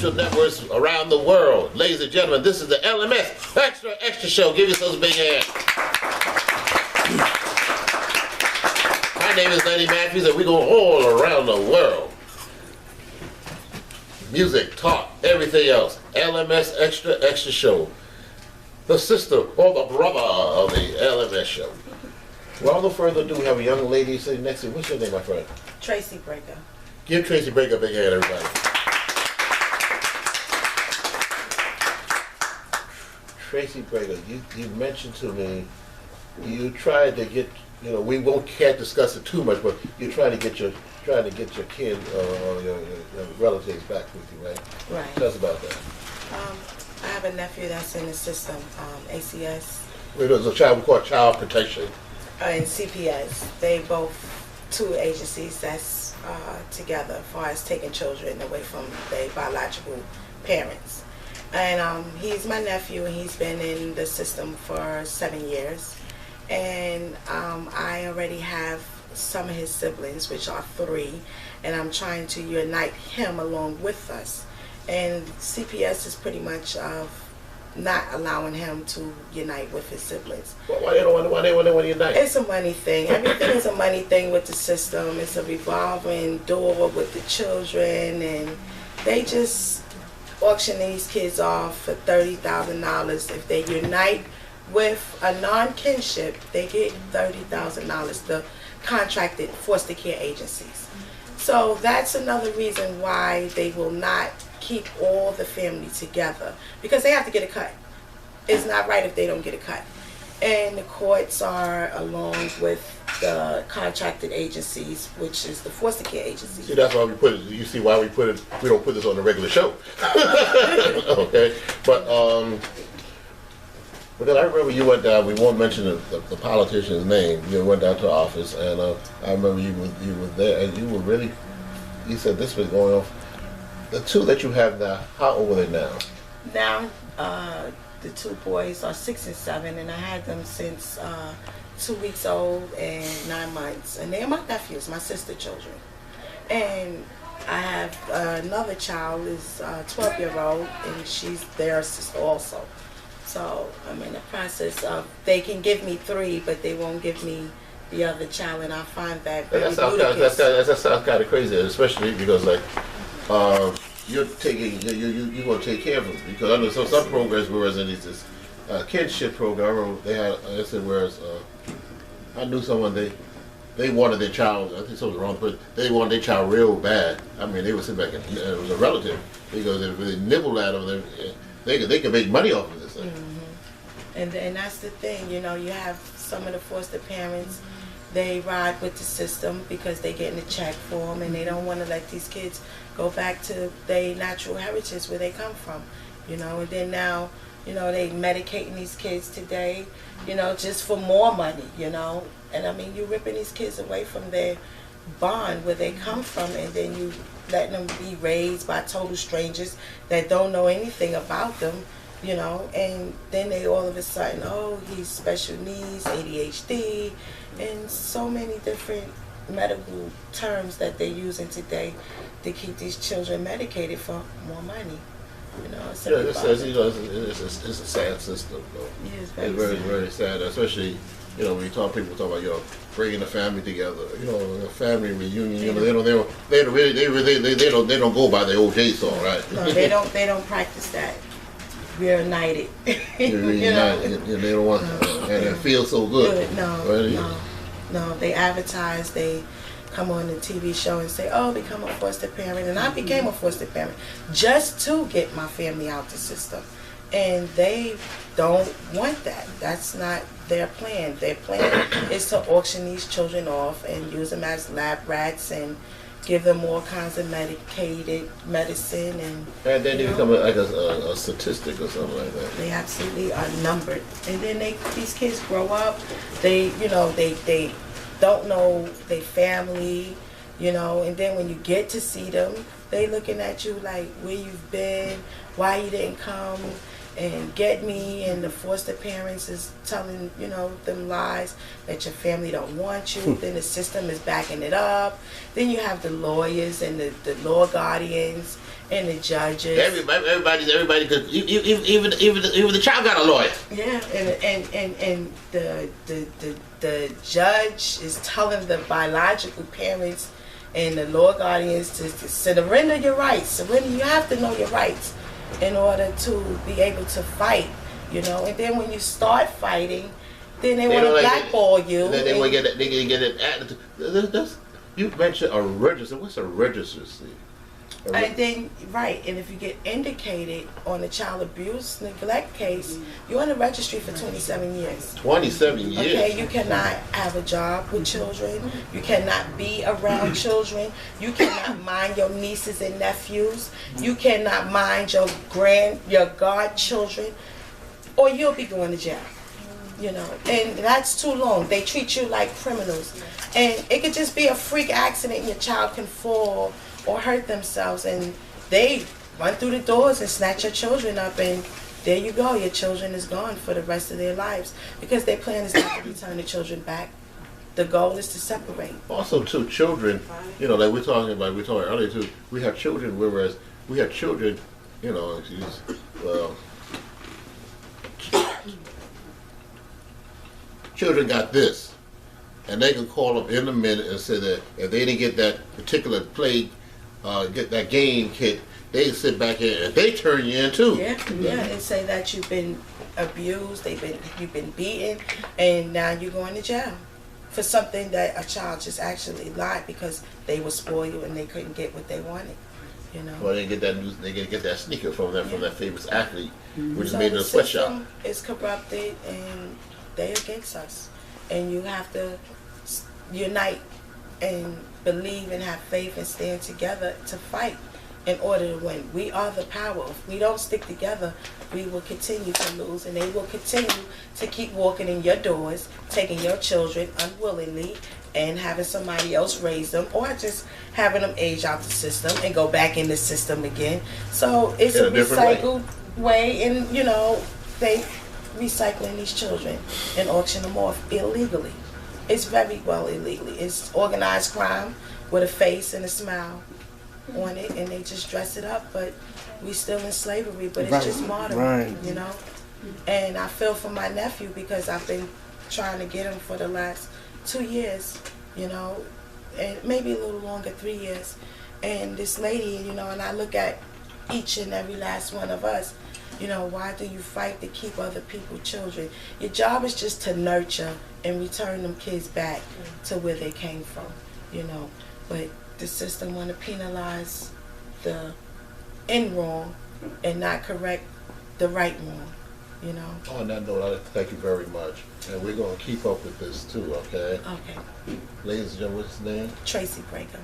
social networks around the world. Ladies and gentlemen, this is the LMS Extra Show. Give yourselves a big hand. My name is Lenny Matthews, and we go all around the world. Music, talk, everything else. LMS Extra Show. The sister or the brother of the LMS Show. Well, no further ado, we have a young lady sitting next to you. What's your name, my friend? Tracy Breaker. Give Tracy Breaker a big hand, everybody. Tracy Breaker, you mentioned to me you tried to get, we can't discuss it too much, but you try to get your kid or your relatives back with you, right? Right. Tell us about that. I have a nephew that's in the system, ACS. There's a child, we call it child protection. And CPS. They both two agencies that's together as far as taking children away from their biological parents. And he's my nephew, and he's been in the system for 7 years. And I already have some of his siblings, which are 3, and I'm trying to unite him along with us. And CPS is pretty much not allowing him to unite with his siblings. Why they don't want to unite? It's a money thing. Everything is a money thing with the system. It's a revolving door with the children, and they just auction these kids off for $30,000. If they unite with a non-kinship, they get $30,000. The contracted foster care agencies. So that's another reason why they will not keep all the family together, because they have to get a cut. It's not right if they don't get a cut. And the courts are along with the contracted agencies, which is the foster care agency. See, that's why we put it. You see why we put it. We don't put this on the regular show. Okay, but because I remember you went down. We won't mention the politician's name. You went down to the office, and I remember you were there, and you were really. You said this was going on. The 2 that you have now, how old are they now? Now, the 2 boys are 6 and 7, and I had them since 2 weeks old and 9 months. And they're my nephews, my sister children. And I have another child, is a 12-year-old, and she's their sister also. So I'm in the process of, they can give me 3, but they won't give me the other child, and I find that very ludicrous. That sounds kind of crazy, especially because you're going to take care of them, because I know some programs, whereas in this kinship program, they had, I said, whereas I knew someone, they wanted their child, I think something wrong, but they wanted their child real bad. I mean, they would sit back and it was a relative, because they really nibbled at them. They could make money off of this thing. Mm-hmm. And that's the thing, you have some of the foster parents, they ride with the system because they're getting a check for them, and they don't want to let these kids go back to their natural heritage where they come from, and then now, they medicating these kids today, just for more money, and I mean, you're ripping these kids away from their bond where they come from, and then you letting them be raised by total strangers that don't know anything about them, and then they all of a sudden, oh, he's special needs, ADHD, and so many different medical terms that they're using today to keep these children medicated for more money. It's a sad system, though. Yeah, it's very, very sad, especially, when people talk about, bringing the family together, a family reunion. They don't go by the OJ song, right? No, they don't practice that. We're united. They don't want, and it feels so good. No. They advertise. They come on the TV show and say, "Oh, become a foster parent," and I became a foster parent just to get my family out the system. And they don't want that. That's not their plan. Their plan is to auction these children off and use them as lab rats and give them all kinds of medicated medicine, and then they become like a statistic or something like that. They absolutely are numbered. And then these kids grow up, they don't know their family, and then when you get to see them, they looking at you like, where you've been, why you didn't come and get me, and the foster parents is telling them lies that your family don't want you. Then the system is backing it up. Then you have the lawyers and the law guardians, and the judges. Everybody could, even the child got a lawyer. Yeah, and the judge is telling the biological parents and the law guardians to surrender your rights. Surrender. You have to know your rights in order to be able to fight. You know, and then when you start fighting, then they want to blackball you. Then they want to get an attitude. You mentioned a register. What's a registry? And then, right, and if you get indicated on a child abuse neglect case, you're on the registry for 27 years. 27 years? Okay, you cannot have a job with children. You cannot be around children. You cannot mind your nieces and nephews. You cannot mind your godchildren, or you'll be going to jail. You know, and that's too long. They treat you like criminals. And it could just be a freak accident and your child can fall or hurt themselves, and they run through the doors and snatch your children up, and there you go, your children is gone for the rest of their lives, because their plan is not to return the children back. The goal is to separate. Also, too, children, you know, like we were talking earlier too, we have children, whereas we have children, you know, children got this, and they can call up in a minute and say that if they didn't get that particular play, get that game kit, they sit back in and they turn you in too. Yeah, and say that you've been abused, you've been beaten, and now you're going to jail for something that a child just actually lied because they were spoiled and they couldn't get what they wanted. You know. Well, they get that sneaker from that famous athlete, which So is made in a sweatshop. The system is corrupted, and they're against us, and you have to unite and believe and have faith and stand together to fight in order to win. We are the power. If we don't stick together, we will continue to lose, and they will continue to keep walking in your doors, taking your children unwillingly and having somebody else raise them, or just having them age out the system and go back in the system again. So it's a recycled way, and you know, they recycling these children and auction them off illegally. It's very well illegally. It's organized crime with a face and a smile on it, and they just dress it up, but we still in slavery, but it's just modern, you know. And I feel for my nephew because I've been trying to get him for the last 2 years, you know, and maybe a little longer, 3 years. And this lady, you know, and I look at each and every last one of us, you know, why do you fight to keep other people's children? Your job is just to nurture and return them kids back to where they came from, you know. But the system want to penalize the end wrong and not correct the right wrong, you know. On that note, I'd like to thank you very much. And we're going to keep up with this too, okay? Okay. Ladies and gentlemen, what's his name? Tracy Breaker.